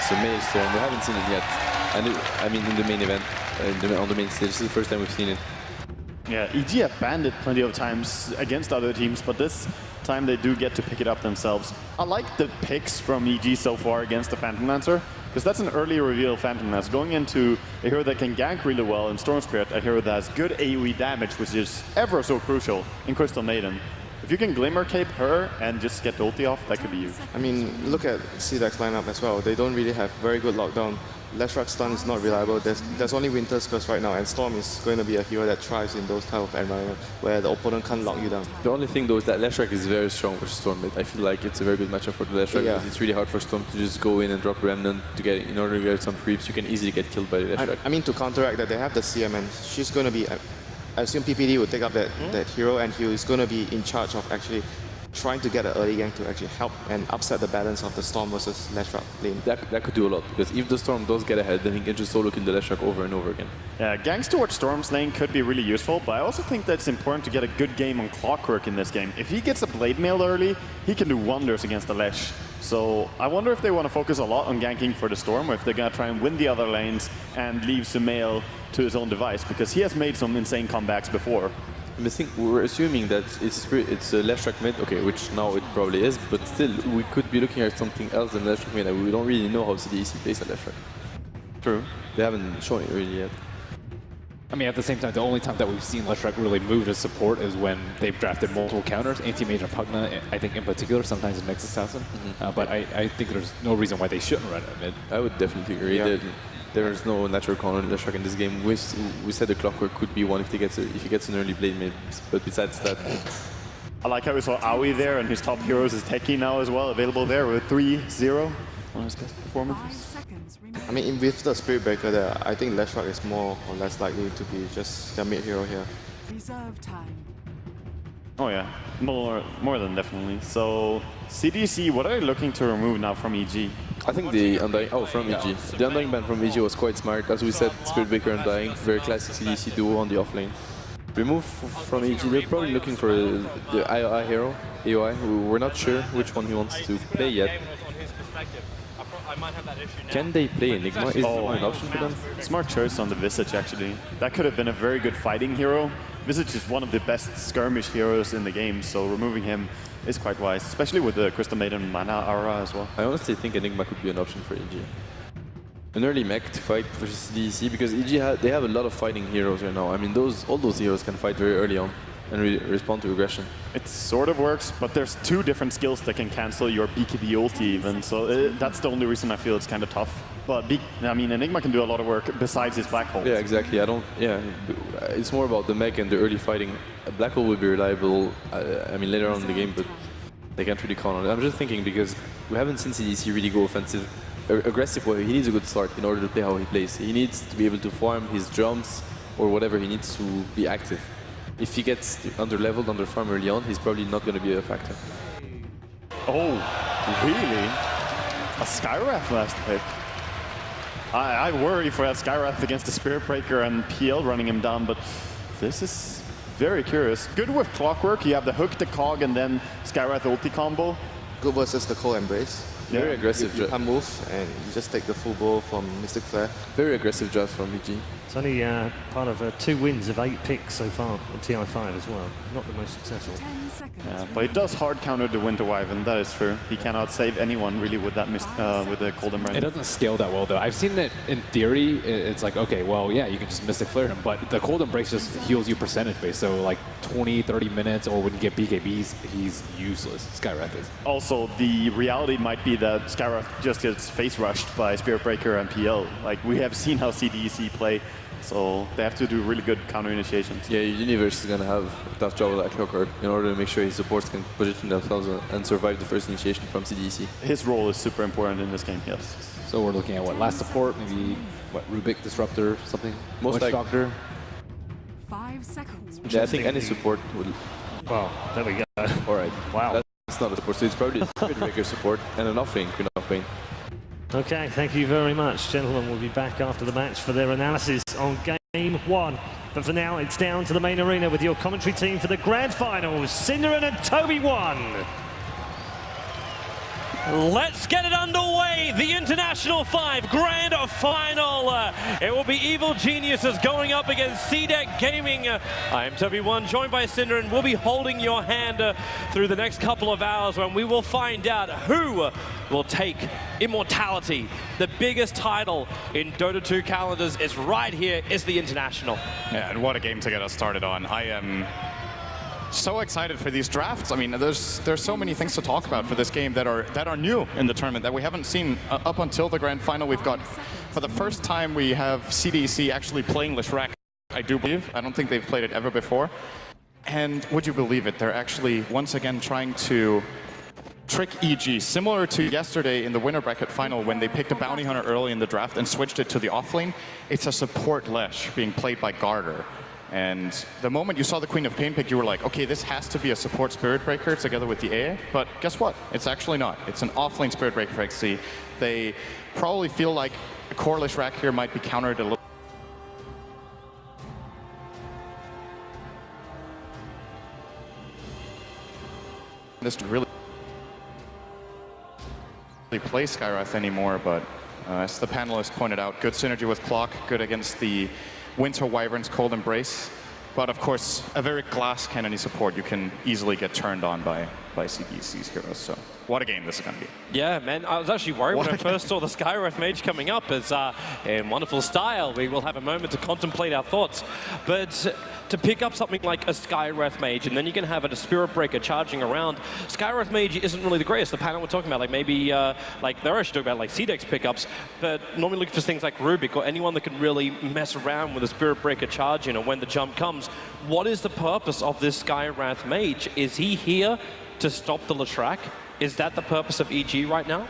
It's a male Storm. We haven't seen it yet. And I mean, in the main event, on the main stage, this is the first time we've seen it. Yeah, EG have banned it plenty of times against other teams, but this time they do get to pick it up themselves. I like the picks from EG so far against the Phantom Lancer, because that's an early reveal Phantom Lance. Going into a hero that can gank really well in Storm Spirit, a hero that has good AoE damage, which is ever so crucial in Crystal Maiden. If you can Glimmer Cape her and just get the ulti off, that could be huge. I mean, look at CDEC's lineup as well. They don't really have very good lockdown. Leshrac stun is not reliable. There's only Winter's Curse right now, and Storm is going to be a hero that thrives in those type of environment where the opponent can't lock you down. The only thing though is that Leshrac is very strong versus Storm mid. I feel like it's a very good matchup for the Leshrac because it's really hard for Storm to just go in and drop Remnant to get in order to get some creeps. You can easily get killed by the Leshrac. I mean, to counteract that, they have the CM, and she's going to be. I assume PPD will take up that hero, and he is going to be in charge of actually trying to get an early gank to actually help and upset the balance of the Storm versus Leshrac lane. That could do a lot, because if the Storm does get ahead, then he can just solo kill the Leshrac over and over again. Yeah, ganks towards Storm's lane could be really useful, but I also think that it's important to get a good game on Clockwork in this game. If he gets a Blade Mail early, he can do wonders against the Lesh. So I wonder if they want to focus a lot on ganking for the Storm, or if they're going to try and win the other lanes and leave Sumail to his own device, because he has made some insane comebacks before. I think we're assuming that it's a Leshrac mid, okay, which now it probably is, but still we could be looking at something else than Leshrac mid, and we don't really know how CDEC plays at Leshrac. True. They haven't shown it really yet. I mean, at the same time, the only time that we've seen Leshrac really move as support is when they've drafted multiple counters, Anti-Mage and Pugna, I think in particular, sometimes in Next Assassin. But I think there's no reason why they shouldn't run it mid. I would definitely agree. Yeah. There is no natural counter on Leshrac in this game. We said the Clockwork could be one if he gets an early Blade Maid, but besides that... I like how we saw Aoi there, and his top heroes is Techie now as well, available there with 3-0. One of his best performances. I mean, with the Spirit Breaker there, I think Leshrac is more or less likely to be just their mid hero here. Reserve time. Oh yeah, more than definitely. So CDEC, what are you looking to remove now from EG? I think the Undying, from EG. The Undying ban from EG was quite smart. As we said, Spirit Breaker Undying, very classic CDEC duo on the offlane. Remove from EG, they're probably looking for the AOI hero, AOI. We're not sure which one he wants to play yet. Can they play Enigma? Is there an option for them? Smart choice on the Visage, actually. That could have been a very good fighting hero. Visage is one of the best skirmish heroes in the game, so removing him is quite wise, especially with the Crystal Maiden Mana Aura as well. I honestly think Enigma could be an option for EG. An early mech to fight versus CDEC, because EG they have a lot of fighting heroes right now. I mean, all those heroes can fight very early on and respond to aggression. It sort of works, but there's two different skills that can cancel your BKB ulti even, so that's the only reason I feel it's kind of tough. But I mean, Enigma can do a lot of work besides his Black Hole. Yeah, exactly. It's more about the mech and the early fighting. Black Hole will be reliable, I mean, later on in the game, but they can't really count on it. I'm just thinking because we haven't seen CDEC really go offensive, aggressive way. He needs a good start in order to play how he plays. He needs to be able to farm his drums or whatever. He needs to be active. If he gets under-leveled, under-farm early on, he's probably not going to be a factor. Oh, really? A Skywrath last pick? I worry for that Skywrath against the Spirit Breaker and PL running him down, but this is very curious. Good with Clockwork, you have the hook, the cog, and then Skywrath ulti combo. Good versus the Cold Embrace. Very aggressive. You can't move, and you just take the full bow from Mystic Flare. Very aggressive draft from EG. It's only part of 2 wins of 8 picks so far on TI5 as well. Not the most successful. 10 seconds. Yeah, but it does hard counter the Winter Wyvern, that is true. He cannot save anyone really with that with the Cold Embrace. It doesn't scale that well though. I've seen that in theory, it's like, okay, well, yeah, you can just Mystic Flare him, but the Cold Embrace just heals you percentage based. So like 20, 30 minutes, or when you get BKBs, he's useless. Skywrath is. Also, the reality might be that Skywrath just gets face rushed by Spirit Breaker and PL. Like, we have seen how CDEC play, so they have to do really good counter initiations. Yeah, Universe is going to have a tough job with that Clockwork in order to make sure his supports can position themselves and survive the first initiation from CDEC. His role is super important in this game, yes. So we're looking at what, last support, maybe what, Rubik Disruptor, something? Most like Doctor? 5 seconds. Yeah, I think any support would. Well, there we go. All right. Wow. That's not a support, so it's probably a Spirit Breaker support and an offlane, Queen of Pain. Okay, thank you very much. Gentlemen will be back after the match for their analysis on Game 1. But for now, it's down to the main arena with your commentary team for the Grand Finals, Cinderin and Toby 1. Let's get it underway. The International 5 Grand Final. It will be Evil Geniuses going up against CDEC Gaming. I am Toby1, joined by Cinder, and we'll be holding your hand through the next couple of hours when we will find out who will take immortality. The biggest title in Dota 2 calendars is right here, is the International. Yeah, and what a game to get us started on. I am so excited for these drafts. I mean, there's so many things to talk about for this game that are new in the tournament that we haven't seen up until the Grand Final. We've got, for the first time, we have CDEC actually playing Leshrac, I do believe. I don't think they've played it ever before. And would you believe it, they're actually once again trying to trick EG, similar to yesterday in the winner bracket final when they picked a bounty hunter early in the draft and switched it to the offlane. It's a support Lesh being played by Garter. And the moment you saw the Queen of Pain pick, you were like, okay, this has to be a support Spirit Breaker together with the AA. But guess what? It's actually not. It's an offlane Spirit Breaker for XC. They probably feel like a core Leshrac here might be countered a little. This really play Skywrath anymore, but as the panelists pointed out, good synergy with Clock, good against the Winter Wyvern's Cold Embrace, but of course a very glass cannony support you can easily get turned on by CDEC's heroes. So what a game this is going to be. Yeah, man, I was actually worried when I first saw the Skywrath Mage coming up. As in wonderful style, we will have a moment to contemplate our thoughts. But to pick up something like a Skywrath Mage, and then you can have a Spirit Breaker charging around, Skywrath Mage isn't really the greatest. The panel we're talking about, like maybe, like they're actually talking about like CDEC's pickups, but normally looking for things like Rubik or anyone that can really mess around with a Spirit Breaker charge, you know, when the jump comes. What is the purpose of this Skywrath Mage? Is he here to stop the Leshrac? Is that the purpose of EG right now?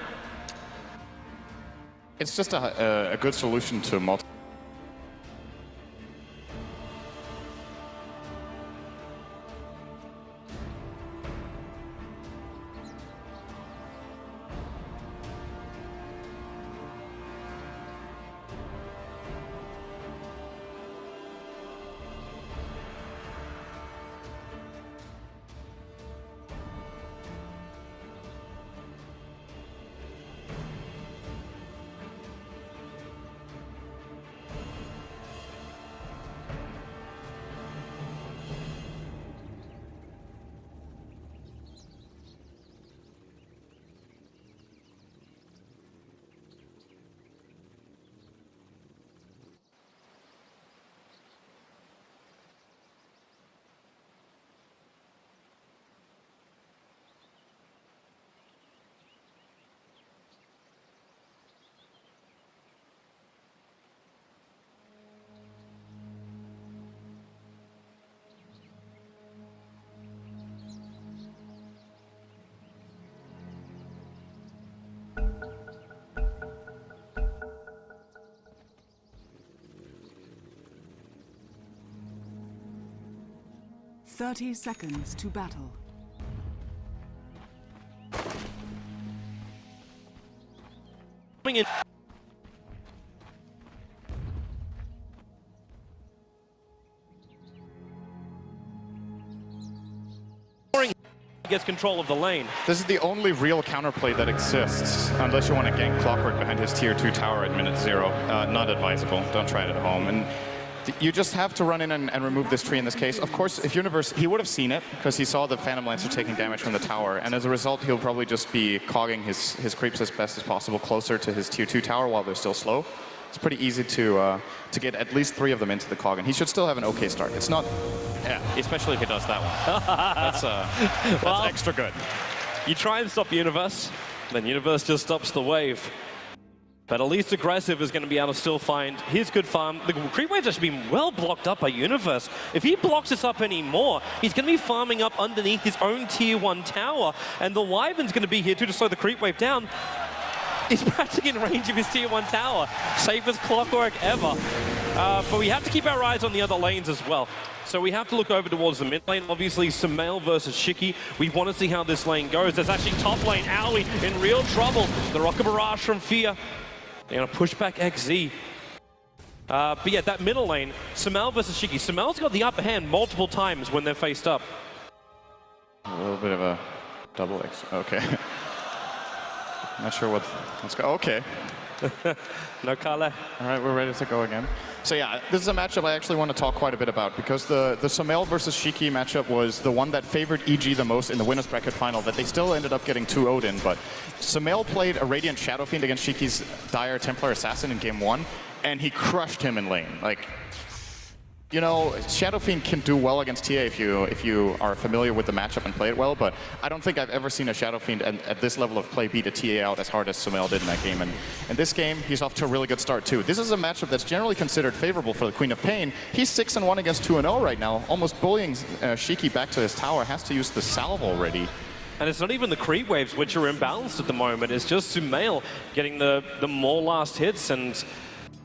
It's just a good solution to multiple. "30 seconds to battle." Coming in. Gets control of the lane. This is the only real counterplay that exists, unless you want to gank Clockwork behind his tier 2 tower at minute 0. Not advisable. Don't try it at home. And you just have to run in and remove this tree in this case. Of course, if Universe, he would have seen it, because he saw the Phantom Lancer taking damage from the tower, and as a result, he'll probably just be cogging his creeps as best as possible closer to his tier 2 tower while they're still slow. It's pretty easy to get at least 3 of them into the cog, and he should still have an okay start. It's not, yeah, especially if he does that one. That's extra good. You try and stop Universe, then Universe just stops the wave. But at least Aggressive is going to be able to still find his good farm. The creep wave's actually been well blocked up by Universe. If he blocks this up anymore, he's going to be farming up underneath his own tier 1 tower, and the Wyvern's going to be here too to slow the creep wave down. He's practically in range of his tier 1 tower. Safest Clockwork ever. But we have to keep our eyes on the other lanes as well. So we have to look over towards the mid lane. Obviously, Sumail versus Shiki. We want to see how this lane goes. There's actually top lane, Owie, in real trouble. The Rocket Barrage from Fear. They're going to push back XZ. But yeah, that middle lane, Sumail versus Shiki. Sumail's got the upper hand multiple times when they're faced up. A little bit of a double X. Okay. Not sure what. Let's go. Okay. No Kale. All right, we're ready to go again. So yeah, this is a matchup I actually want to talk quite a bit about because the Sumail versus Shiki matchup was the one that favored EG the most in the winners bracket final that they still ended up getting 2-0'd in. But Sumail played a Radiant Shadow Fiend against Shiki's Dire Templar Assassin in game 1, and he crushed him in lane. Like, you know, Shadow Fiend can do well against TA if you are familiar with the matchup and play it well, but I don't think I've ever seen a Shadow Fiend at this level of play beat a TA out as hard as Sumail did in that game. And in this game, he's off to a really good start too. This is a matchup that's generally considered favorable for the Queen of Pain. He's 6-1 against 2-0 right now, almost bullying Shiki back to his tower. Has to use the salve already. And it's not even the creep waves which are imbalanced at the moment. It's just Sumail getting the more last hits.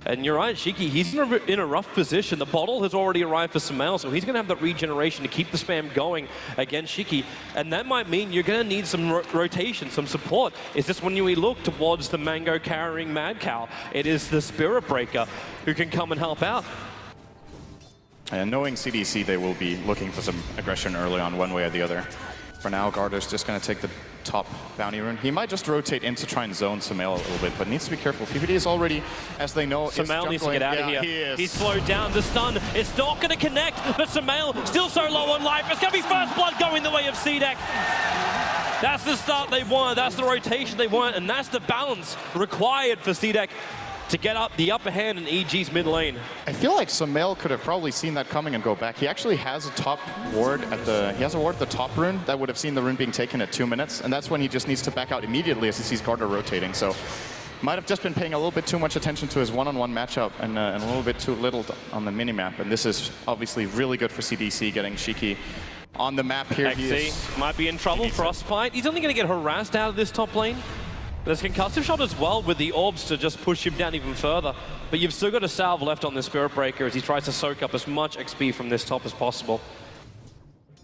And you're right, Shiki, he's in a rough position. The bottle has already arrived for Sumail, so he's going to have that regeneration to keep the spam going against Shiki. And that might mean you're going to need some rotation, some support. Is this when we look towards the Mango carrying Mad Cow? It is the Spirit Breaker who can come and help out. And knowing CDEC, they will be looking for some aggression early on, one way or the other. For now, Garder's just going to take the top bounty rune. He might just rotate in to try and zone Sumail a little bit, but needs to be careful. PPD is already, as they know, Sumail needs to get out of here. He's slowed down. The stun, it's not going to connect, but Sumail still so low on life. It's going to be first blood going the way of CDEC. That's the start they want. That's the rotation they want, and that's the balance required for CDEC to get up the upper hand in EG's mid lane. I feel like Sumail could have probably seen that coming and go back. He actually has a top ward at the, he has a ward at the top rune that would have seen the rune being taken at 2 minutes, and that's when he just needs to back out immediately as he sees Garder rotating. So might have just been paying a little bit too much attention to his one-on-one matchup and a little bit too little on the minimap. And this is obviously really good for CDEC getting Shiki on the map here. XC might be in trouble. Frostbite. He's only going to get harassed out of this top lane. There's concussive shot as well with the orbs to just push him down even further. But you've still got a salve left on this Spirit Breaker as he tries to soak up as much XP from this top as possible.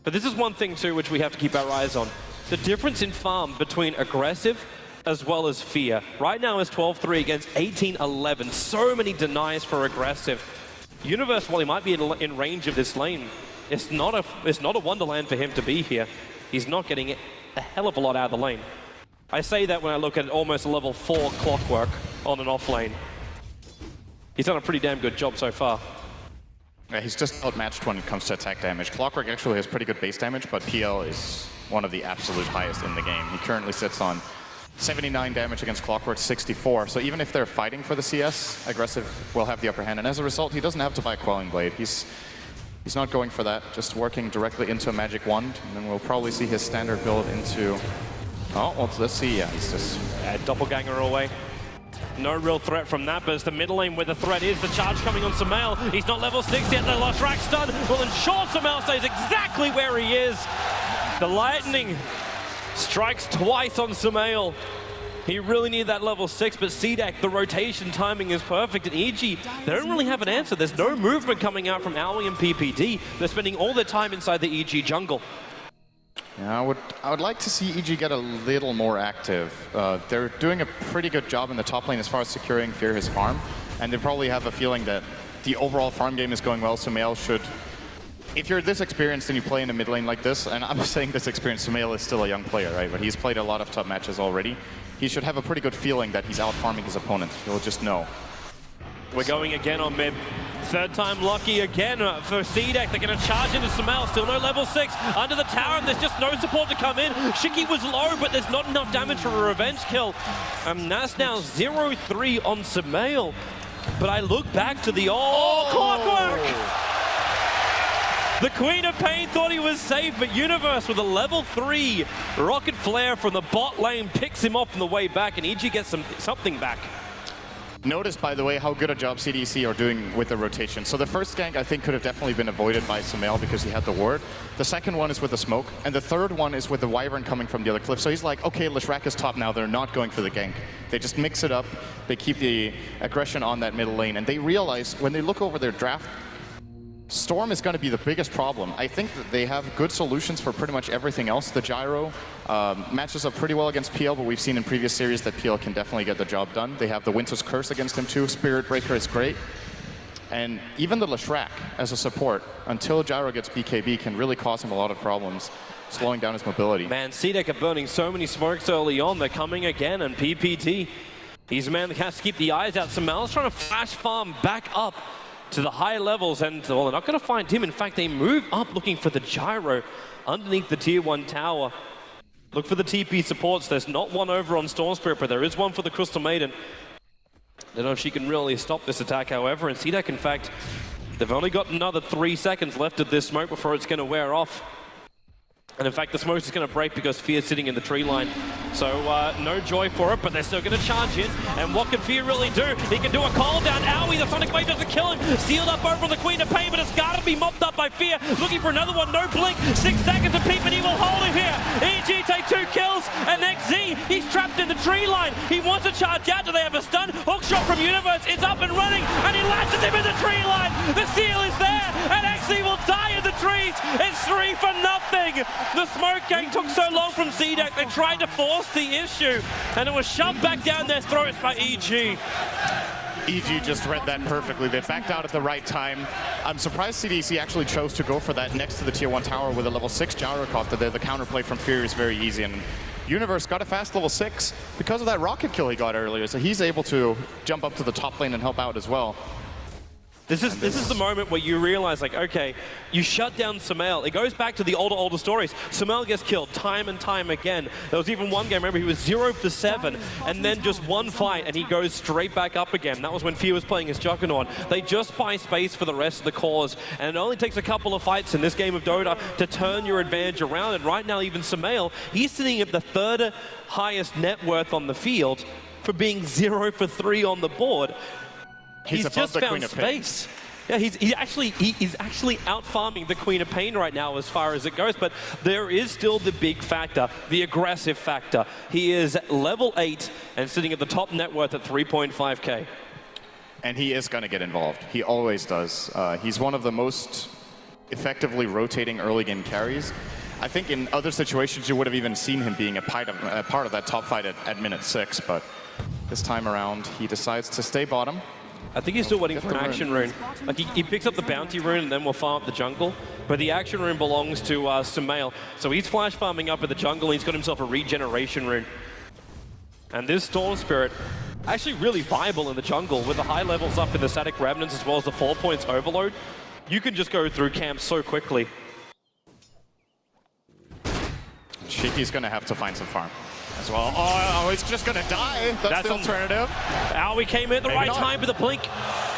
But this is one thing too which we have to keep our eyes on. The difference in farm between aggressive as well as fear. Right now is 12-3 against 18-11. So many denies for aggressive. Universe, while he might be in range of this lane, it's not a wonderland for him to be here. He's not getting a hell of a lot out of the lane. I say that when I look at almost a level 4 Clockwork on an off lane. He's done a pretty damn good job so far. Yeah, he's just outmatched when it comes to attack damage. Clockwork actually has pretty good base damage, but PL is one of the absolute highest in the game. He currently sits on 79 damage against Clockwork, 64. So even if they're fighting for the CS, aggressive will have the upper hand. And as a result, he doesn't have to buy Quelling Blade. He's not going for that, just working directly into a Magic Wand. And then we'll probably see his standard build into... Oh, well, let's see. Yeah, he's just... Doppelganger away. No real threat from that, but it's the middle lane where the threat is. The charge coming on Sumail. He's not level 6 yet. The last rack stun will ensure Sumail stays exactly where he is. The lightning strikes twice on Sumail. He really needed that level 6, but CDEC, the rotation timing is perfect. And EG, they don't really have an answer. There's no movement coming out from Owie and PPD. They're spending all their time inside the EG jungle. Yeah, I would like to see EG get a little more active. They're doing a pretty good job in the top lane as far as securing Fear his farm, and they probably have a feeling that the overall farm game is going well. Sumail should, if you're this experienced and you play in a mid lane like this, and I'm saying this experienced, Sumail is still a young player, right? But he's played a lot of top matches already. He should have a pretty good feeling that he's out farming his opponent. He'll just know. We're going again on mid. Third time lucky again for CDEC. They're going to charge into Sumail. Still no level 6 under the tower, and there's just no support to come in. Shiki was low, but there's not enough damage for a revenge kill. And that's now 0-3 on Sumail. But I look back to the Clockwork! The Queen of Pain thought he was safe, but Universe with a level 3 rocket flare from the bot lane picks him off on the way back, and EG gets something back. Notice, by the way, how good a job CDEC are doing with the rotation. So the first gank, I think, could have definitely been avoided by Sumail because he had the ward. The second one is with the smoke, and the third one is with the Wyvern coming from the other cliff. So he's like, okay, Leshrac is top now. They're not going for the gank. They just mix it up. They keep the aggression on that middle lane, and they realize when they look over their draft, Storm is going to be the biggest problem. I think that they have good solutions for pretty much everything else. The Gyro matches up pretty well against PL, but we've seen in previous series that PL can definitely get the job done. They have the Winter's Curse against him too. Spirit Breaker is great. And even the Leshrac as a support, until Gyro gets BKB, can really cause him a lot of problems. slowing down his mobility. Man, CDEC are burning so many smokes early on. They're coming again, and PPT, he's a man that has to keep the eyes out. Samel's trying to flash farm back up to the high levels, and well, they're not going to find him. In fact, they move up looking for the gyro underneath the tier 1 tower. Look for the TP supports. There's not one over on Storm Spirit, but there is one for the Crystal Maiden. I don't know if she can really stop this attack, however, and CDEC, in fact, they've only got another 3 seconds left of this smoke before it's going to wear off. And in fact, the smoke is going to break because Fear's sitting in the tree line. So no joy for it, but they're still going to charge in. And what can Fear really do? He can do a call down. Owie, the Sonic Wave doesn't kill him. Sealed up over on the Queen of Pain, but it's got to be mopped up by Fear. Looking for another one, no blink. 6 seconds of PPD will hold him here. EG take 2 kills, and XZ, he's trapped in the tree line. He wants to charge out. Do they have a stun? Hook shot from Universe, it's up and running, and he latches him in the tree line. The seal is there, and XZ will die in the trees. It's 3 for nothing. The smoke gang took so long from CDEC, they tried to force the issue, and it was shoved back down their throats by EG. EG just read that perfectly. They backed out at the right time. I'm surprised CDEC actually chose to go for that next to the tier 1 tower with a level 6 gyrocopter there. The counterplay from Fury is very easy, and Universe got a fast level 6 because of that rocket kill he got earlier, so he's able to jump up to the top lane and help out as well. This is the moment where you realize, like, okay, you shut down Samel. It goes back to the older stories. Samel gets killed time and time again. There was even one game, remember, he was 0 for 7, and then just one fight, and he goes straight back up again. That was when Fear was playing his Juggernaut. They just buy space for the rest of the cause, and it only takes a couple of fights in this game of Dota to turn your advantage around. And right now, even Samel, he's sitting at the 3rd highest net worth on the field for being 0 for 3 on the board. He's just found space. Yeah, he's actually out farming the Queen of Pain right now as far as it goes, but there is still the big factor, the aggressive factor. He is level 8 and sitting at the top net worth at 3.5k. And he is going to get involved. He always does. He's one of the most effectively rotating early game carries. I think in other situations you would have even seen him being a part of that top fight at minute 6, but this time around he decides to stay bottom. I think he's still waiting for an action rune. Like he picks up the bounty rune and then we'll farm up the jungle. But the action rune belongs to Sumail. So he's flash farming up in the jungle and he's got himself a regeneration rune. And this Storm Spirit, actually really viable in the jungle with the high levels up in the Static Revenants as well as the 4 points overload. You can just go through camps so quickly. Shiki's going to have to find some farm as well. Oh, he's just going to die. That's the alternative. Owie came in at the right time with a blink.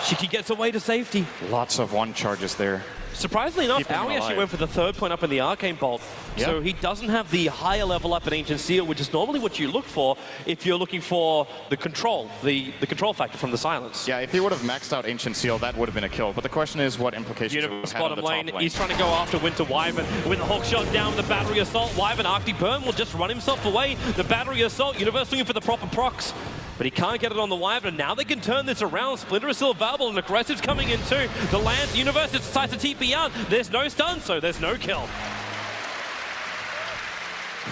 Shiki gets away to safety. Lots of 1 charges there. Surprisingly enough, Owie actually went for the 3rd point up in the Arcane Bolt. Yep. So he doesn't have the higher level up in Ancient Seal, which is normally what you look for if you're looking for the control, the control factor from the silence. Yeah, if he would have maxed out Ancient Seal, that would have been a kill. But the question is what implications it would have on the top lane. He's trying to go after Winter Wyvern. With the Hawk shot down with the Battery Assault, Wyvern Arctic Burn will just run himself away. The Battery Assault, Universe looking for the proper procs. But he can't get it on the Wyvern. Now they can turn this around. Splinter is still available, and Aggressive's coming in too. The Lance Universe decides to TP out. There's no stun, so there's no kill.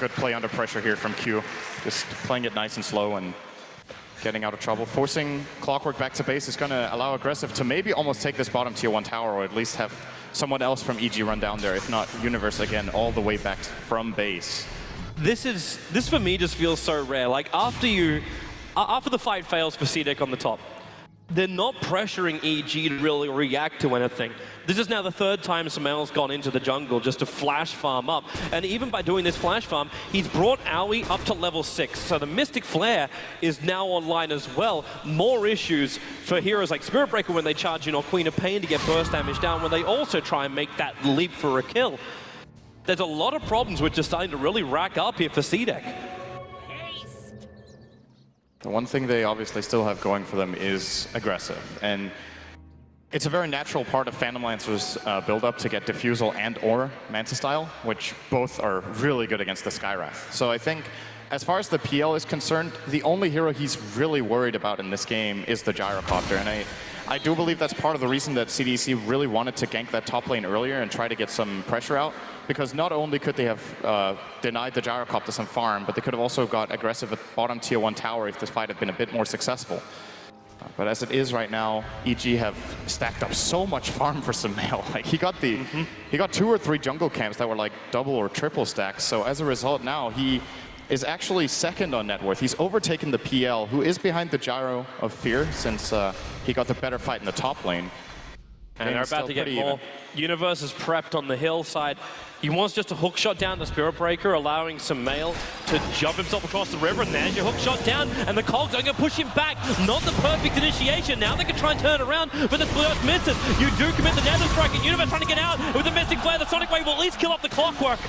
Good play under pressure here from Q. Just playing it nice and slow and getting out of trouble. Forcing Clockwork back to base is going to allow Aggressive to maybe almost take this bottom tier 1 tower, or at least have someone else from EG run down there. If not, Universe again all the way back from base. This for me just feels so rare. Like after the fight fails for CDEC on the top, they're not pressuring EG to really react to anything. This is now the 3rd time Samel's gone into the jungle just to flash farm up. And even by doing this flash farm, he's brought Owie up to level 6. So the Mystic Flare is now online as well. More issues for heroes like Spirit Breaker when they charge in, or Queen of Pain to get burst damage down when they also try and make that leap for a kill. There's a lot of problems which are starting to really rack up here for CDEC. The one thing they obviously still have going for them is Aggressive. And it's a very natural part of Phantom Lancer's build-up to get Diffusal and or Manta Style, which both are really good against the Skywrath. So I think, as far as the PL is concerned, the only hero he's really worried about in this game is the Gyrocopter. And I do believe that's part of the reason that CDEC really wanted to gank that top lane earlier and try to get some pressure out. Because not only could they have denied the Gyrocopter some farm, but they could have also got Aggressive at bottom tier 1 tower if this fight had been a bit more successful. But as it is right now, EG have stacked up so much farm for Sumail. Like he got 2 or 3 jungle camps that were like double or triple stacks. So as a result now, he is actually second on net worth. He's overtaken the PL, who is behind the gyro of Fear since he got the better fight in the top lane. And they're about to get more. Universe is prepped on the hillside. He wants just a hook shot down the Spirit Breaker, allowing Sumail to jump himself across the river, and there's your hook shot down, and the Cogs are going to push him back. Not the perfect initiation. Now they can try and turn around, but the burst misses. You do commit the Nether Strike, and Universe trying to get out with the Mystic Flare. The Sonic Wave will at least kill off the clockwork.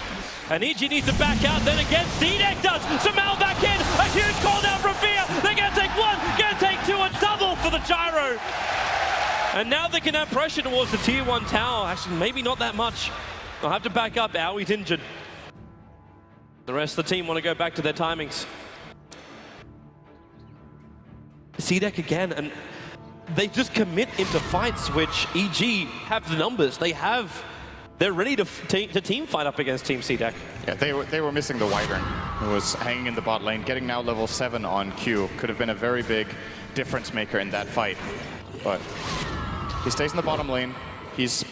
And EG needs to back out. Then again, CDEC does. Sumail back in. A huge call down from Fear. They're going to take 1, going to take 2, a double for the gyro. And now they can have pressure towards the tier 1 tower. Actually, maybe not that much. They'll have to back up. Aui's injured. The rest of the team want to go back to their timings. CDEC again, and they just commit into fights which EG have the numbers. They're ready to team fight up against Team CDEC. Yeah, they were missing the Wyvern, who was hanging in the bot lane. Getting now level 7 on Q could have been a very big difference maker in that fight. But he stays in the bottom lane. He's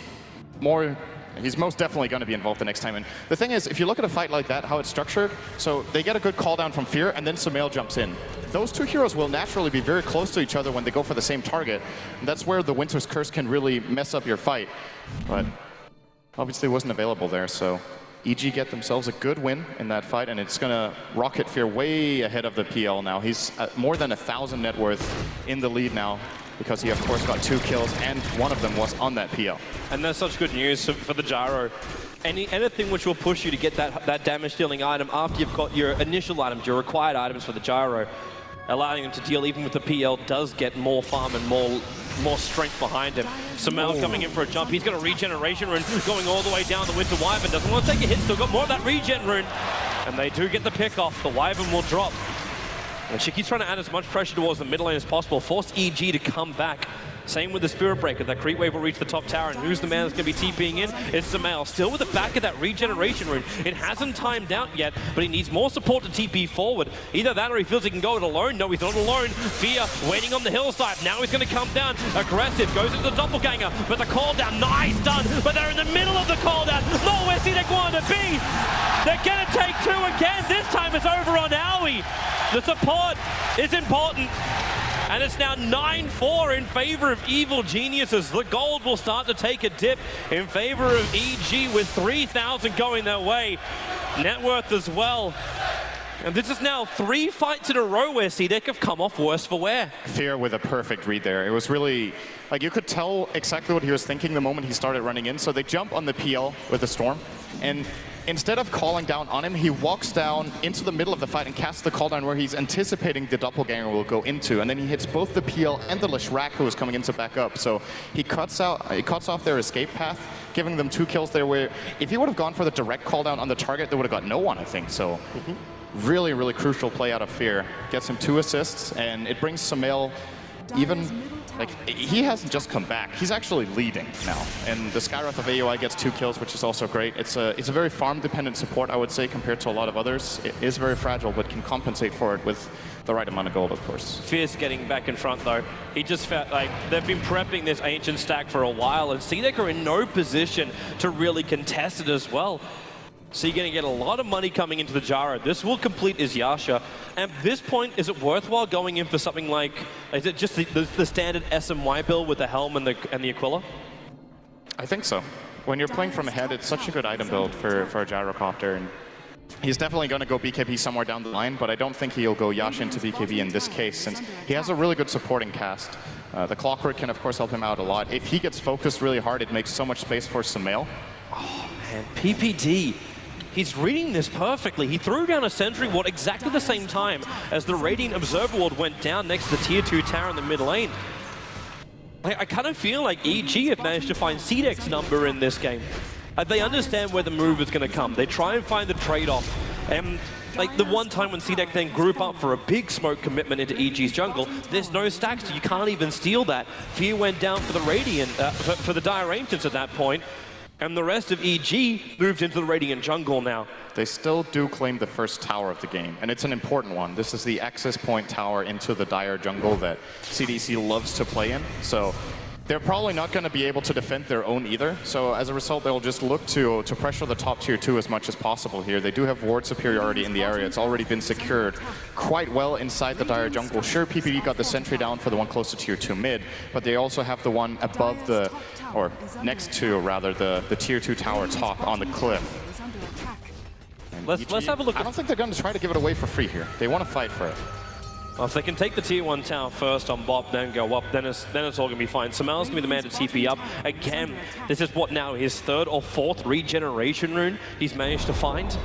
most definitely going to be involved the next time. And the thing is, if you look at a fight like that, how it's structured, so they get a good call down from Fear, and then Sumail jumps in. Those 2 heroes will naturally be very close to each other when they go for the same target. And that's where the Winter's Curse can really mess up your fight. But obviously it wasn't available there, so EG get themselves a good win in that fight, and it's going to rocket Fear way ahead of the PL now. He's at more than 1,000 net worth in the lead now, because he of course got 2 kills, and one of them was on that PL. And that's such good news for the gyro. Anything which will push you to get that damage dealing item after you've got your initial items, your required items for the gyro, allowing him to deal even with the PL does get more farm and more strength behind him. Sumail coming in for a jump. He's got a regeneration rune going all the way down the Winter Wyvern. Doesn't want to take a hit, still got more of that regen rune. And they do get the pick off. The Wyvern will drop. And Shiki's trying to add as much pressure towards the middle lane as possible, force EG to come back. Same with the Spirit Breaker. That creep wave will reach the top tower, and who's the man that's going to be TPing in? It's Sumail, still with the back of that regeneration rune. It hasn't timed out yet, but he needs more support to TP forward. Either that or he feels he can go it alone. No, he's not alone. Fear waiting on the hillside. Now he's going to come down. Aggressive, goes into the doppelganger, but the call down, nice done. But they're in the middle of the call down. Not where CDEC wanted to be. They're going to take 2 again. This time it's over on Aui. The support is important. And it's now 9-4 in favor of Evil Geniuses. The gold will start to take a dip in favor of EG with 3,000 going their way. Net worth as well. And this is now 3 fights in a row where CDEC have come off worse for wear. Fear with a perfect read there. It was really, like, you could tell exactly what he was thinking the moment he started running in. So they jump on the PL with the Storm, and instead of calling down on him, he walks down into the middle of the fight and casts the call down where he's anticipating the doppelganger will go into, and then he hits both the PL and the Leshrac, who is coming in to back up. So he cuts off their escape path, giving them 2 kills there, where if he would have gone for the direct call down on the target, they would have got no one, I think. So really, really crucial play out of Fear. Gets him 2 assists, and it brings Sumail even, like, he hasn't just come back. He's actually leading now. And the Skywrath of AOI gets 2 kills, which is also great. It's a very farm-dependent support, I would say, compared to a lot of others. It is very fragile, but can compensate for it with the right amount of gold, of course. Fierce getting back in front, though. He just felt like they've been prepping this ancient stack for a while, and CDEC are in no position to really contest it as well. So you're going to get a lot of money coming into the gyro. This will complete his Yasha. And at this point, is it worthwhile going in for something like, is it just the standard SMY build with the Helm and the Aquila? I think so. When you're playing from ahead, it's such a good item build for a gyrocopter. And he's definitely going to go BKB somewhere down the line, but I don't think he'll go Yasha into BKB in this case, since he has a really good supporting cast. The Clockwork can, of course, help him out a lot. If he gets focused really hard, it makes so much space for Sumail. Oh, man, PPD. He's reading this perfectly. He threw down a Sentry Ward exactly the same time as the Radiant Observer Ward went down next to the Tier 2 tower in the mid lane. I kind of feel like EG have managed to find CDEC's number in this game. They understand where the move is going to come. They try and find the trade-off. And like the one time when CDEC then group up for a big smoke commitment into EG's jungle, there's no stacks, so you can't even steal that. Fear went down for the Radiant, for the Dire Ancients at that point. And the rest of EG moved into the Radiant jungle now. They still do claim the first tower of the game, and it's an important one. This is the access point tower into the Dire jungle that CDEC loves to play in. So they're probably not going to be able to defend their own either. So as a result, they'll just look to pressure the top tier 2 as much as possible here. They do have ward superiority in the area. It's already been secured quite well inside the Dire jungle. Sure, PPD got the sentry down for the one close to tier 2 mid, but they also have the one above the, or next to rather, the tier 2 tower top on the cliff. Let's have a look. I don't think they're going to try to give it away for free here. They want to fight for it. Well, if they can take the tier 1 tower first on Bob, then go up, then it's all going to be fine. Samel's going to be the man to TP up. Again, this is what now, his 3rd or 4th regeneration rune he's managed to find.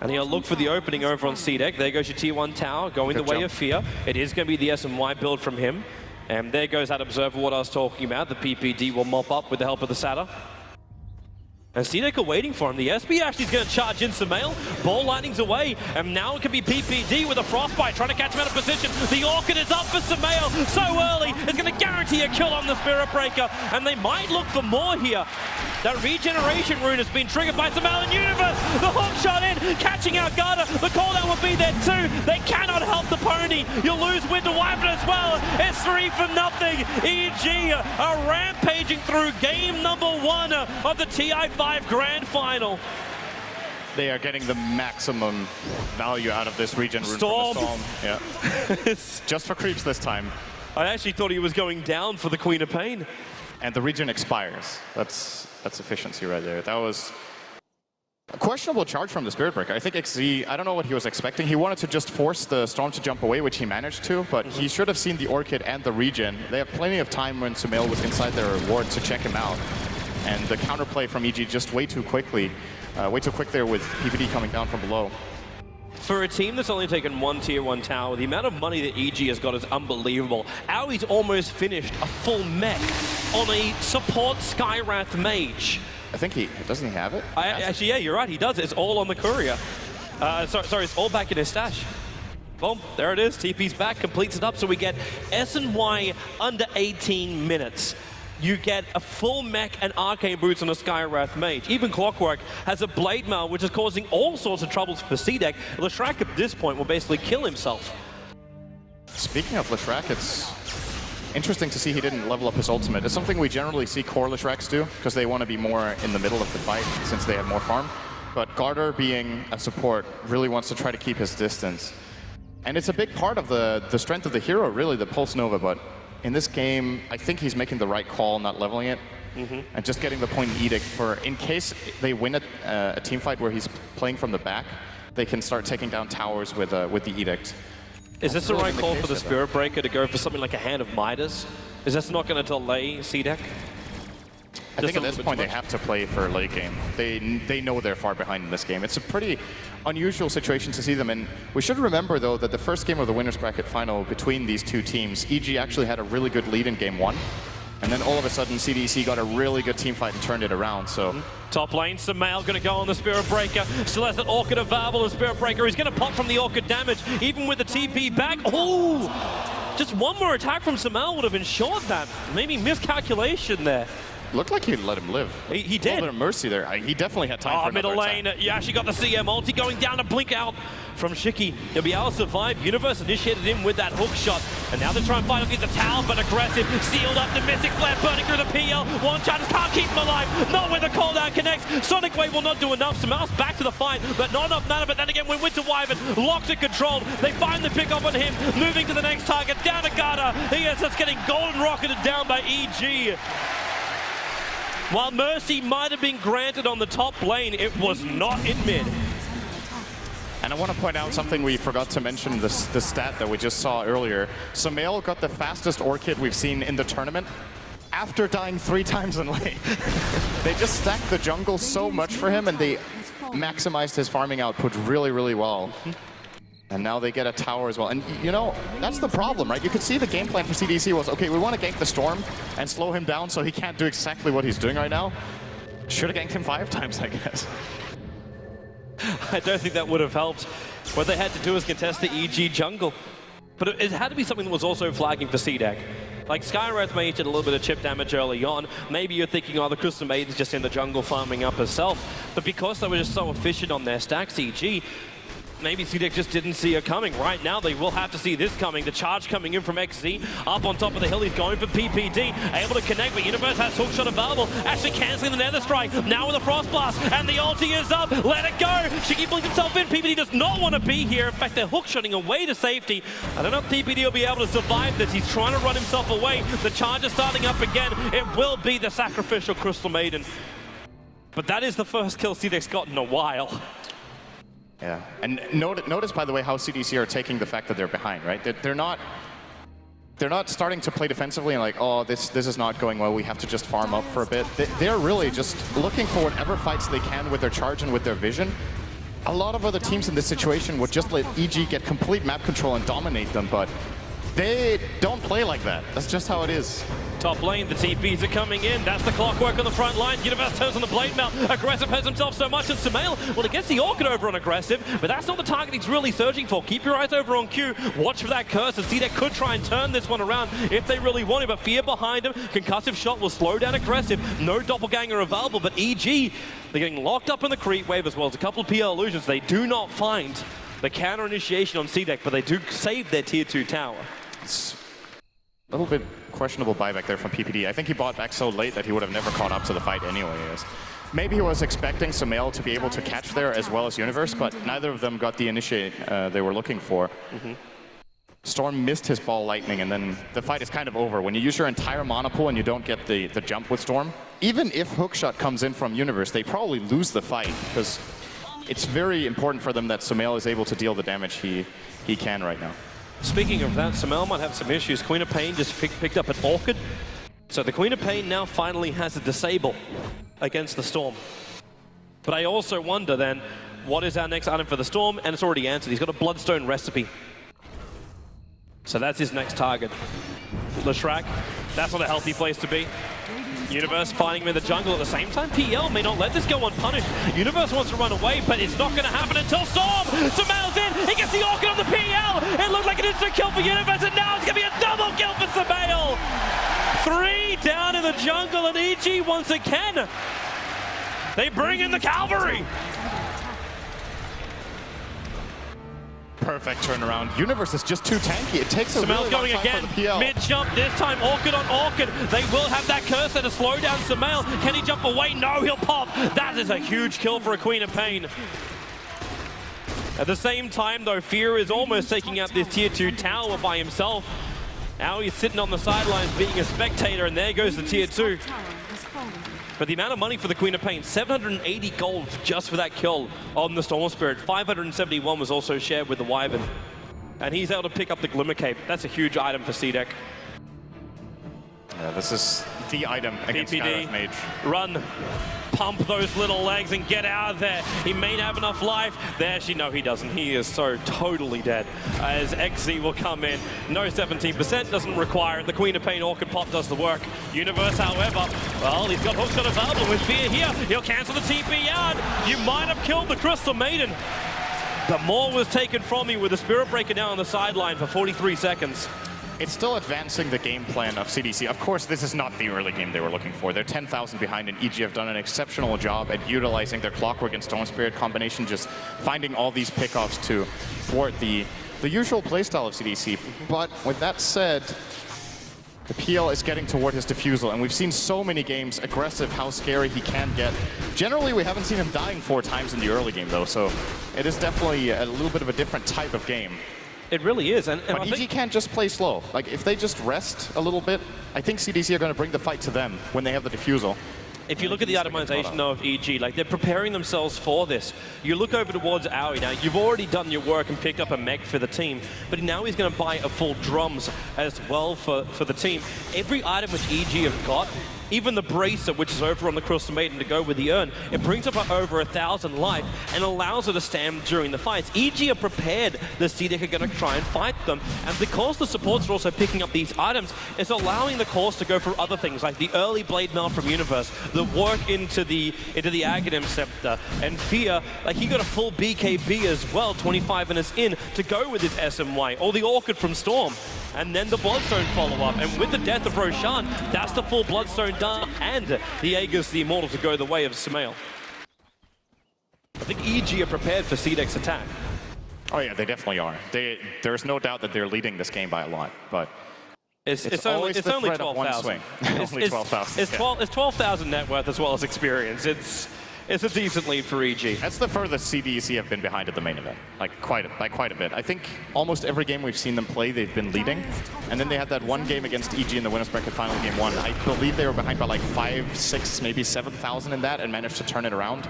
And he'll look for the opening over on CDEC. There goes your tier 1 tower, going the way of fear. It is going to be the SMY build from him. And there goes that observer, what I was talking about. The PPD will mop up with the help of the Satyr. And CDEC are waiting for him. The SB actually is going to charge in Sumail. Ball lightning's away. And now it can be PPD with a Frostbite trying to catch him out of position. The Orchid is up for Sumail. So early. It's going to guarantee a kill on the Spirit Breaker. And they might look for more here. That regeneration rune has been triggered by Sumail and Universe. The hook shot in, catching out Garda. The cooldown will be there too. They cannot help the pony. You'll lose Winter Wyvern as well. It's 3-0. EG are rampaging through game number 1 of the TI5 Grand Final. They are getting the maximum value out of this regen rune Storm. from the Storm. Yeah. Just for creeps this time. I actually thought he was going down for the Queen of Pain. And the regen expires. That's efficiency right there. That was a questionable charge from the Spirit Breaker. I think XZ, I don't know what he was expecting. He wanted to just force the Storm to jump away, which he managed to, but he should have seen the Orchid and the regen. They have plenty of time when Sumail was inside their ward to check him out. And the counterplay from EG just way too quick there with PPD coming down from below. For a team that's only taken 1 tier 1 tower, the amount of money that EG has got is unbelievable. Aui's almost finished a full mech on a support Skywrath mage. I think doesn't he have it? Actually, yeah, you're right, he does. It's all on the courier. Sorry, it's all back in his stash. Boom, there it is. TP's back, completes it up, so we get SNY under 18 minutes. You get a full mech and arcane boots on a Skywrath mage. Even Clockwork has a blade mail, which is causing all sorts of troubles for CDEC. Leshrac at this point will basically kill himself. Speaking of Leshrac, it's interesting to see he didn't level up his ultimate. It's something we generally see core Leshracs do, because they want to be more in the middle of the fight, since they have more farm. But Garter, being a support, really wants to try to keep his distance. And it's a big part of the strength of the hero, really, the Pulse Nova, but in this game, I think he's making the right call, not leveling it, and just getting the point in Edict for, in case they win a team fight where he's playing from the back, they can start taking down towers with the Edict. Is this the right call for the Spirit Breaker to go for something like a Hand of Midas? Is this not going to delay CDEC? I think at this point they have to play for late game. They know they're far behind in this game. It's a pretty unusual situation to see them in. We should remember, though, that the first game of the Winners Bracket final between these two teams, EG actually had a really good lead in game 1. And then all of a sudden, CDEC got a really good team fight and turned it around, so... Top lane, Sumail going to go on the Spirit Breaker. Still has an Orchid available, the Spirit Breaker. He's going to pop from the Orchid damage, even with the TP back. Oh! Just one more attack from Sumail would have ensured that. Maybe miscalculation there. Looked like he'd let him live. He did. A little bit of mercy there. He definitely had time for another middle lane. attack. Yeah, she got the CM ulti going down to blink out from Shiki. He'll be able to survive. Universe initiated him with that hook shot. And now they're trying to fight against the tower, but aggressive. Sealed up, the Mystic Flare burning through the PL. One shot just can't keep him alive. Not when the cooldown connects. Sonic Wave will not do enough. Sumail's back to the fight, but not enough mana. But then again, when Winter Wyvern locked and controlled, they find the pick up on him. Moving to the next target, down to Garda. He is just getting golden rocketed down by EG. While Mercy might have been granted on the top lane, it was not in mid. And I want to point out something we forgot to mention, the stat that we just saw earlier. Sumail got the fastest Orchid we've seen in the tournament after dying 3 times in lane. They just stacked the jungle so much for him, and they maximized his farming output really, really well. And now they get a tower as well. And, you know, that's the problem, right? You could see the game plan for CDEC was, okay, we want to gank the Storm and slow him down so he can't do exactly what he's doing right now. Should have ganked him 5 times, I guess. I don't think that would have helped. What they had to do is contest the EG jungle. But it had to be something that was also flagging for CDEC. Like, Skywrath may hit a little bit of chip damage early on. Maybe you're thinking, oh, the Crystal Maiden's just in the jungle farming up herself. But because they were just so efficient on their stacks, EG, maybe CDEC just didn't see her coming. Right now, they will have to see this coming. The charge coming in from XZ. Up on top of the hill, he's going for PPD. Able to connect, but Universe has hookshot available. Actually cancelling the Nether Strike. Now with the Frost Blast, and the ulti is up. Let it go. Shiki pulling himself in. PPD does not want to be here. In fact, they're hookshotting away to safety. I don't know if PPD will be able to survive this. He's trying to run himself away. The charge is starting up again. It will be the sacrificial Crystal Maiden. But that is the first kill CDEC's got in a while. Yeah, and notice, by the way, how CDEC are taking the fact that they're behind, right? They're not starting to play defensively and like, oh, this is not going well, we have to just farm up for a bit. They're really just looking for whatever fights they can with their charge and with their vision. A lot of other teams in this situation would just let EG get complete map control and dominate them, but they don't play like that. That's just how it is. Top lane, the TPs are coming in. That's the clockwork on the front line. Universe turns on the blade mail. Aggressive has himself so much, and Sumail, well, he gets the Orchid over on Aggressive, but that's not the target he's really searching for. Keep your eyes over on Q. Watch for that curse, as CDEC could try and turn this one around if they really want it, but Fear behind him. Concussive shot will slow down Aggressive. No doppelganger available, but EG, they're getting locked up in the creep wave as well as a couple of PL illusions. They do not find the counter initiation on CDEC, but they do save their tier 2 tower. It's a little bit questionable buyback there from PPD. I think he bought back so late that he would have never caught up to the fight anyways. Maybe he was expecting Sumail to be able to catch there as well as Universe, but neither of them got the initiate they were looking for. Storm missed his ball lightning, and then the fight is kind of over. When you use your entire mana pool and you don't get the jump with Storm, even if hookshot comes in from Universe, they probably lose the fight, because it's very important for them that Sumail is able to deal the damage he can right now. Speaking of that, Sumail might have some issues. Queen of Pain just picked up an Orchid. So the Queen of Pain now finally has a disable against the Storm. But I also wonder then, what is our next item for the Storm? And it's already answered. He's got a Bloodstone recipe. So that's his next target. Leshrac, that's not a healthy place to be. Universe finding him in the jungle at the same time. PL may not let this go unpunished. Universe wants to run away, but it's not going to happen until Storm! Sumail's in! He gets the Orchid on the PL! It looked like an instant kill for Universe, and now it's going to be a double kill for Sumail! 3 down in the jungle, and EG once again, they bring in the cavalry! Perfect turnaround. Universe is just too tanky. It takes a really long time again. for the PL. Mid-jump this time, Orchid on Orchid. They will have that curse there to slow down Sumail. Can he jump away? No, he'll pop. That is a huge kill for a Queen of Pain. At the same time, though, Fear is almost taking out this tier 2 tower by himself. Now he's sitting on the sidelines being a spectator, and there goes the tier 2. But the amount of money for the Queen of Pain, 780 gold just for that kill on the Storm Spirit. 571 was also shared with the Wyvern. And he's able to pick up the Glimmer Cape. That's a huge item for CDEC. Yeah, this is the item against PPD, Skywrath Mage. Run. Pump those little legs and get out of there. He may have enough life. There, no, he doesn't. He is so totally dead. As XZ will come in. No 17%, doesn't require it. The Queen of Pain Orchid Pop does the work. Universe, however, well, he's got hookshot available with Fear here. He'll cancel the TP yard. You might have killed the Crystal Maiden. But more was taken from you with the Spirit Breaker now on the sideline for 43 seconds. It's still advancing the game plan of CDEC. Of course, this is not the early game they were looking for. They're 10,000 behind, and EG have done an exceptional job at utilizing their Clockwork and Storm Spirit combination, just finding all these pickoffs to thwart the usual playstyle of CDEC. But with that said, the PL is getting toward his defusal, and we've seen so many games, aggressive, how scary he can get. Generally, we haven't seen him dying 4 times in the early game, though, so it is definitely a little bit of a different type of game. It really is. And but EG can't just play slow. Like, if they just rest a little bit, I think CDEC are going to bring the fight to them when they have the defusal. If you look at the itemization of EG, like, they're preparing themselves for this. You look over towards Aoi now, you've already done your work and picked up a mech for the team, but now he's going to buy a full drums as well for the team. Every item which EG have got, even the Bracer, which is over on the Crystal Maiden to go with the Urn, it brings up over 1,000 life and allows her to stand during the fights. EG are prepared the CDEC are going to try and fight them, and because the supports are also picking up these items, it's allowing the cores to go for other things, like the early Blade Mail from Universe, the work into the Aghanim Scepter, and Fear, like, he got a full BKB as well, 25 minutes in, to go with his SMY, or the Orchid from Storm. and then the Bloodstone follow-up. And with the death of Roshan, that's the full Bloodstone done, and the Aegis, the Immortal, to go the way of Sumail. I think EG are prepared for CDEC's attack. Oh yeah, they definitely are. There's no doubt that they're leading this game by a lot, but it's only 12,000. Only 12,000. It's 12,000 net worth as well as experience. It's a decent lead for EG. That's the furthest CDEC have been behind at the main event, like quite a bit. I think almost every game we've seen them play, they've been leading, and then they had that one game against EG in the winners bracket final game 1. I believe they were behind by like 5, 6, maybe 7,000 in that, and managed to turn it around.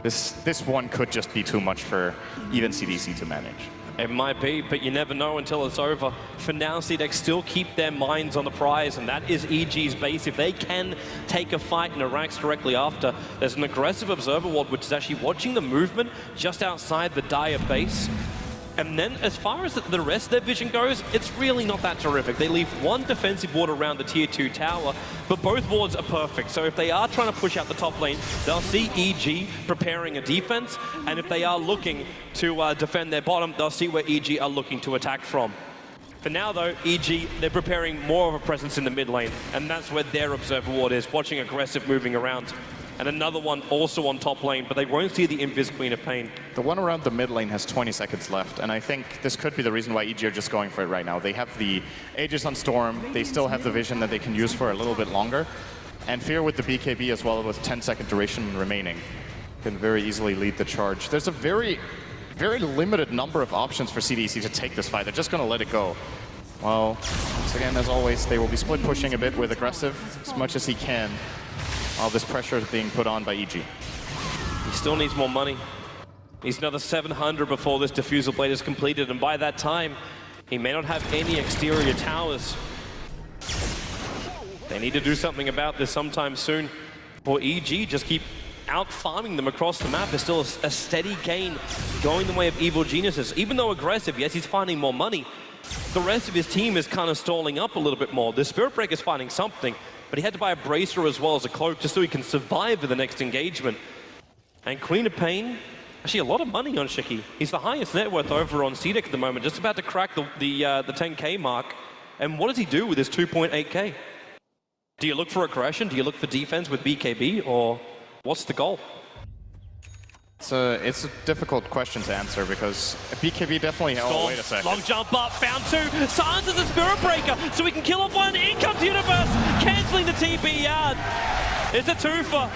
This one could just be too much for even CDEC to manage. It might be, but you never know until it's over. For now, CDEC still keep their minds on the prize, and that is EG's base. If they can take a fight in the ranks directly after, there's an aggressive observer ward, which is actually watching the movement just outside the Dire base. And then, as far as the rest of their vision goes, it's really not that terrific. They leave one defensive ward around the tier 2 tower, but both wards are perfect. So if they are trying to push out the top lane, they'll see EG preparing a defense, and if they are looking to defend their bottom, they'll see where EG are looking to attack from. For now, though, EG, they're preparing more of a presence in the mid lane, and that's where their observer ward is, watching aggressive moving around. And another one also on top lane, but they won't see the Invis Queen of Pain. The one around the mid lane has 20 seconds left, and I think this could be the reason why EG are just going for it right now. They have the Aegis on Storm, they still have the vision that they can use for a little bit longer, and Fear with the BKB as well with 10-second duration remaining can very easily lead the charge. There's a very limited number of options for CDEC to take this fight. They're just going to let it go. Well, once again, as always, they will be split pushing a bit with aggressive as much as he can. All this pressure is being put on by EG. He still needs more money. He's another 700 before this diffusal blade is completed, and by that time, he may not have any exterior towers. They need to do something about this sometime soon. For EG, just keep out-farming them across the map. There's still a steady gain going the way of Evil Geniuses. Even though aggressive, yes, he's finding more money. The rest of his team is kind of stalling up a little bit more. The Spirit Breaker's finding something, but he had to buy a bracer as well as a cloak just so he can survive for the next engagement. And Queen of Pain, actually a lot of money on Shiki. He's the highest net worth over on CDEC at the moment, just about to crack the 10K mark. And what does he do with his 2.8K? Do you look for aggression? Do you look for defense with BKB? Or what's the goal? It's a difficult question to answer because BKB definitely... Oh, wait a second. Long jump up, found 2. Silences a Spirit Breaker, so we can kill off one. In comes Universe, cancelling the TP yard. It's a twofer.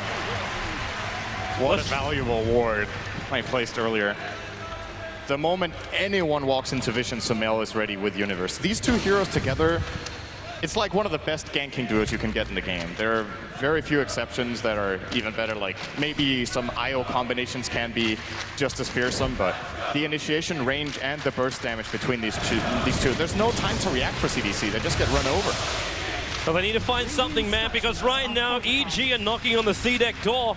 What a valuable ward I placed earlier. The moment anyone walks into Vision, Sumail is ready with Universe. These two heroes together, it's like one of the best ganking duos you can get in the game. There are very few exceptions that are even better, like maybe some IO combinations can be just as fearsome, but the initiation range and the burst damage between these two, there's no time to react for CDEC, they just get run over. Well, they need to find something, man, because right now EG are knocking on the CDEC door.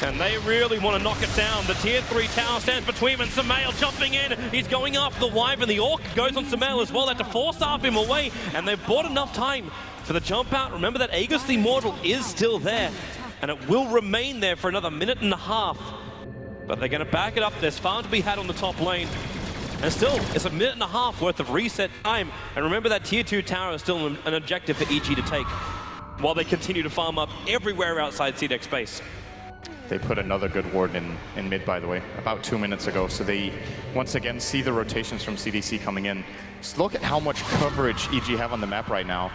And they really want to knock it down. The tier 3 tower stands between them, and Sumail jumping in. He's going after the Wyvern. The Orc goes on Sumail as well. They have to force him away, and they've bought enough time for the jump out. Remember that Aegis the Immortal is still there, and it will remain there for another minute and a half. But they're going to back it up. There's farm to be had on the top lane. And still, it's a minute and a half worth of reset time. And remember that tier 2 tower is still an objective for EG to take, while they continue to farm up everywhere outside CDEC space. They put another good ward in mid, by the way, about 2 minutes ago. So they, once again, see the rotations from CDEC coming in. Just look at how much coverage EG have on the map right now.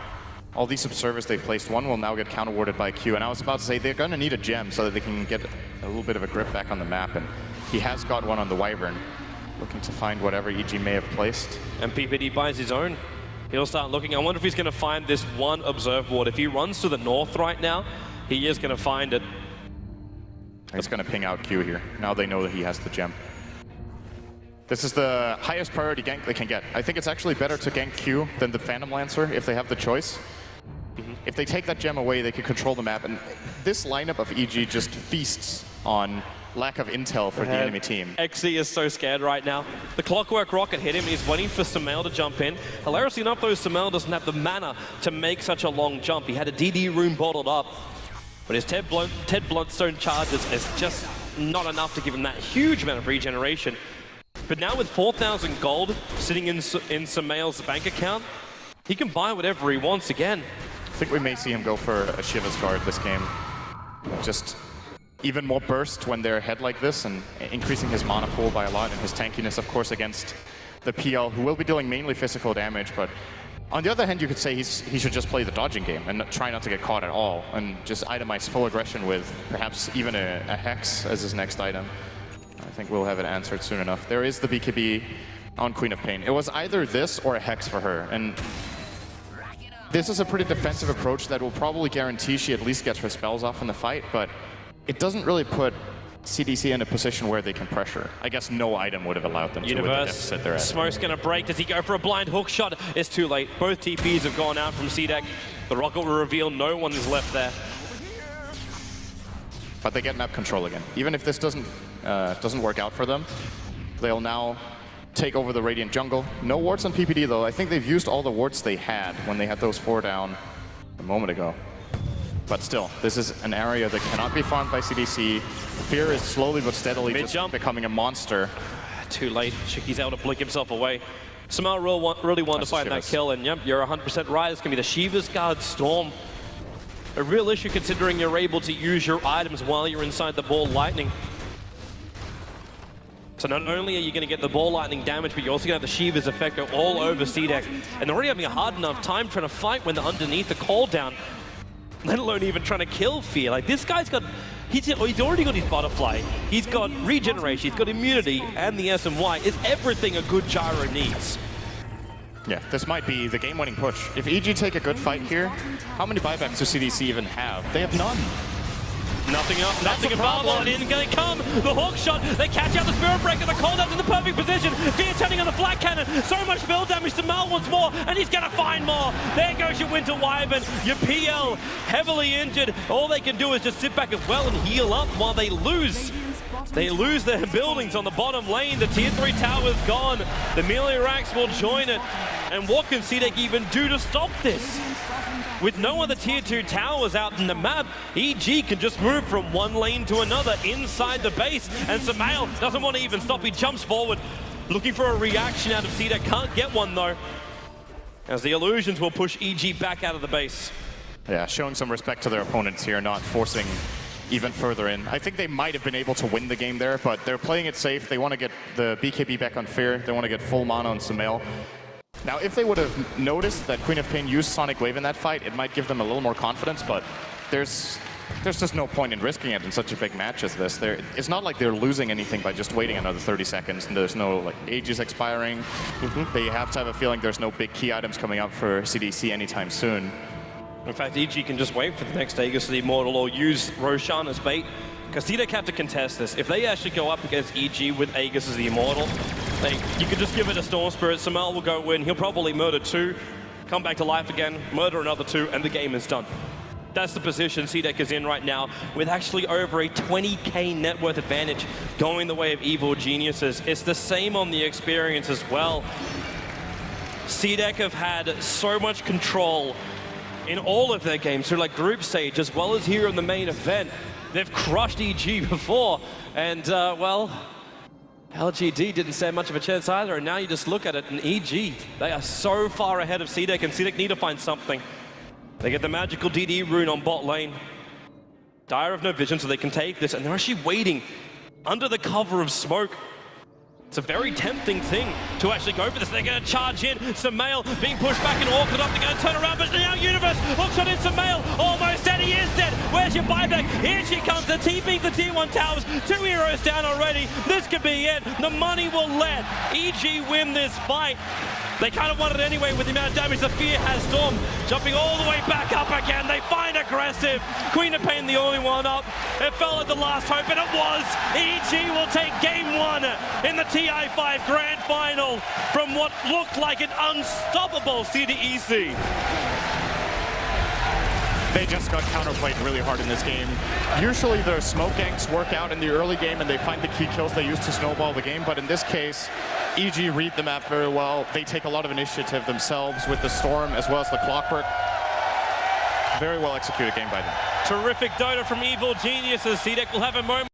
All these observers they placed, one will now get counter-warded by Q. And I was about to say, they're going to need a gem so that they can get a little bit of a grip back on the map. And he has got one on the Wyvern, looking to find whatever EG may have placed. And PPD buys his own. He'll start looking. I wonder if he's going to find this one observe ward. If he runs to the north right now, he is going to find it. He's going to ping out Q here. Now they know that he has the gem. This is the highest priority gank they can get. I think it's actually better to gank Q than the Phantom Lancer if they have the choice. If they take that gem away, they can control the map. And this lineup of EG just feasts on lack of intel for the enemy team. XC is so scared right now. The Clockwork Rocket hit him. He's waiting for Sumail to jump in. Hilariously enough, though, Sumail doesn't have the mana to make such a long jump. He had a DD rune bottled up. But his Ted Bloodstone charges is just not enough to give him that huge amount of regeneration. But now with 4,000 gold sitting in Samael's bank account, he can buy whatever he wants again. I think we may see him go for a Shiva's guard this game. Just even more burst when they're ahead like this, and increasing his mana pool by a lot, and his tankiness, of course, against the PL, who will be dealing mainly physical damage. But on the other hand, you could say he should just play the dodging game and try not to get caught at all, and just itemize full aggression with perhaps even a Hex as his next item. I think we'll have it answered soon enough. There is the BKB on Queen of Pain. It was either this or a Hex for her, and this is a pretty defensive approach that will probably guarantee she at least gets her spells off in the fight, but it doesn't really put CDEC in a position where they can pressure. I guess no item would have allowed them to with the deficit they're at. Smoke's gonna break. Does he go for a blind hook shot? It's too late. Both TPs have gone out from CDEC. The rocket will reveal no one is left there. But they get map control again. Even if this doesn't work out for them, they'll now take over the Radiant jungle. No wards on PPD though. I think they've used all the wards they had when they had those 4 down a moment ago. But still, this is an area that cannot be farmed by CDEC. Fear is slowly but steadily just becoming a monster. Too late. Shiki's able to blink himself away. Samael really wanted to find that kill, and yep, you're 100% right. It's going to be the Shiva's Guard Storm. A real issue considering you're able to use your items while you're inside the ball lightning. So not only are you going to get the ball lightning damage, but you're also going to have the Shiva's effect go all over CDEC. And they're already having a hard enough time trying to fight when they're underneath the call down, let alone even trying to kill Fear. Like, this guy's got, he's already got his butterfly, he's got regeneration, he's got immunity, and the SMY. It's everything a good Gyro needs. Yeah, this might be the game-winning push. If EG take a good fight here, how many buybacks do CDEC even have? They have none. Nothing up, nothing about it. In going to come. The hook shot. They catch out the Spirit Breaker. The cold in the perfect position. Fear turning on the flat cannon. So much build damage to Mal once more, and he's going to find more. There goes your Winter Wyvern. Your PL heavily injured. All they can do is just sit back as well and heal up while they lose. They lose their buildings on the bottom lane. The tier 3 tower's gone. The melee racks will join it. And what can CDEC even do to stop this? With no other tier 2 towers out in the map, EG can just move from one lane to another inside the base. And Samael doesn't want to even stop. He jumps forward, looking for a reaction out of CDEC. Can't get one though, as the illusions will push EG back out of the base. Yeah, showing some respect to their opponents here, not forcing even further in. I think they might have been able to win the game there, but they're playing it safe. They want to get the BKB back on Fear. They want to get full mana on Samael. Now, if they would have noticed that Queen of Pain used Sonic Wave in that fight, it might give them a little more confidence, but there's just no point in risking it in such a big match as this. It's not like they're losing anything by just waiting another 30 seconds, and there's no like ages expiring. They have to have a feeling there's no big key items coming up for CDEC anytime soon. In fact, EG can just wait for the next Aegis of the Immortal or use Roshan as bait, because CDEC have to contest this. If they actually go up against EG with Aegis as the Immortal, you could just give it a Storm Spirit. Samael will go win. He'll probably murder 2, come back to life again, murder another 2, and the game is done. That's the position CDEC is in right now, with actually over a 20k net worth advantage going the way of Evil Geniuses. It's the same on the experience as well. CDEC have had so much control in all of their games, through like group stage as well as here in the main event. They've crushed EG before, and well, LGD didn't stand much of a chance either, and now you just look at it, and EG, they are so far ahead of CDEC, and CDEC need to find something. They get the magical DD rune on bot lane. Dire of no vision, so they can take this, and they're actually waiting under the cover of smoke. It's a very tempting thing to actually go for this. They're going to charge in. Samael being pushed back and awkward up. They're going to turn around, but now Universe hooks on in. Samael almost dead. He is dead. Where's your buyback? Here she comes. The TPing the tier 1 towers. 2 heroes down already. This could be it. The money will let EG win this fight. They kind of want it anyway with the amount of damage the Fear has. Storm jumping all the way back up again. They find aggressive. Queen of Pain the only one up. It felt like the last hope, and it was. EG will take game 1 in the TI5 Grand Final from what looked like an unstoppable CDEC. They just got counterplayed really hard in this game. Usually their smoke ganks work out in the early game and they find the key kills they use to snowball the game, but in this case, EG read the map very well. They take a lot of initiative themselves with the Storm as well as the Clockwork. Very well executed game by them. Terrific Dota from Evil Geniuses. CDEC will have a moment.